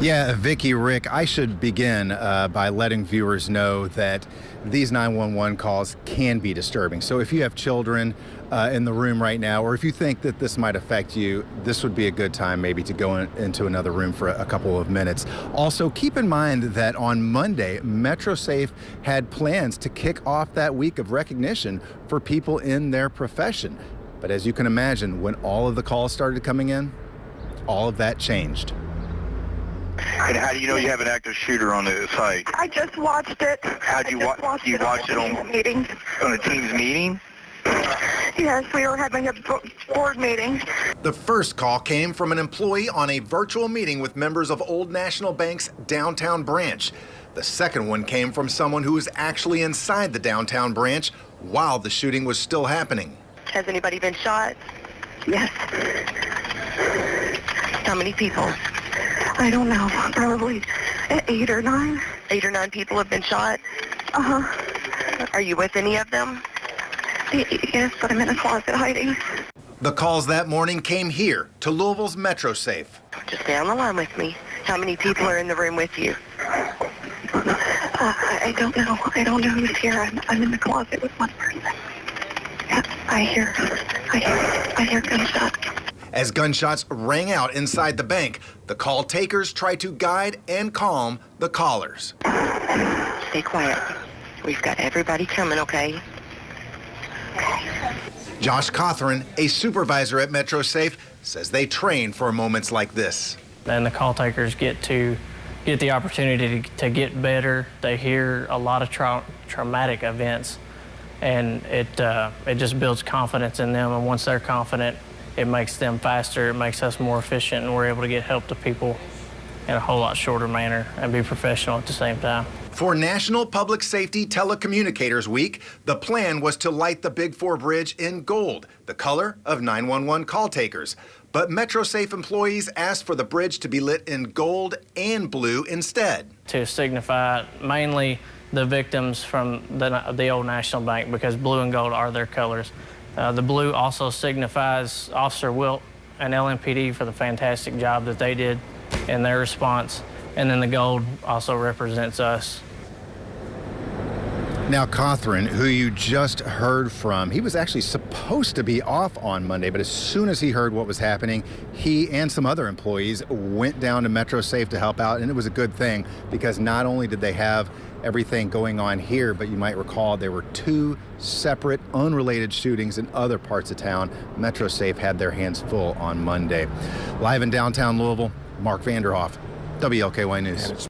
Yeah, Vicky, Rick, I should begin by letting viewers know that these 911 calls can be disturbing. So if you have children in the room right now, or if you think that this might affect you, this would be a good time maybe to go into another room for a couple of minutes. Also, keep in mind that on Monday, MetroSafe had plans to kick off that week of recognition for people in their profession. But as you can imagine, when all of the calls started coming in, all of that changed. And how do you know you have an active shooter on the site? I just watched it. How'd you watch? You watched it on meetings. On a Teams meeting? Yes, we were having a board meeting. The first call came from an employee on a virtual meeting with members of Old National Bank's downtown branch. The second one came from someone who was actually inside the downtown branch while the shooting was still happening. Has anybody been shot? Yes. How many people? I don't know. Probably 8 or 9. 8 or 9 people have been shot? Uh-huh. Are you with any of them? Yes, but I'm in a closet hiding. The calls that morning came here to Louisville's MetroSafe. Just stay on the line with me. How many people are in the room with you? I don't know. I don't know who's here. I'm in the closet with one person. Yeah, I hear gunshots. As gunshots rang out inside the bank, the call takers tried to guide and calm the callers. Stay quiet. We've got everybody coming, okay? Josh Cothran, a supervisor at MetroSafe, says they train for moments like this. And the call takers get the opportunity to get better. They hear a lot of traumatic events, and it just builds confidence in them. And once they're confident, it makes them faster, it makes us more efficient, and we're able to get help to people in a whole lot shorter manner and be professional at the same time. For National Public Safety Telecommunicators Week, the plan was to light the Big Four Bridge in gold, the color of 911 call takers. But MetroSafe employees asked for the bridge to be lit in gold and blue instead. To signify mainly the victims from the Old National Bank, because blue and gold are their colors. The blue also signifies Officer Wilt and LMPD for the fantastic job that they did in their response. And then the gold also represents us. Now, Cothran, who you just heard from, he was actually supposed to be off on Monday, but as soon as he heard what was happening, he and some other employees went down to MetroSafe to help out, and it was a good thing because not only did they have everything going on here, but you might recall there were 2 separate, unrelated shootings in other parts of town. MetroSafe had their hands full on Monday. Live in downtown Louisville, Mark Vanderhoff, WLKY News.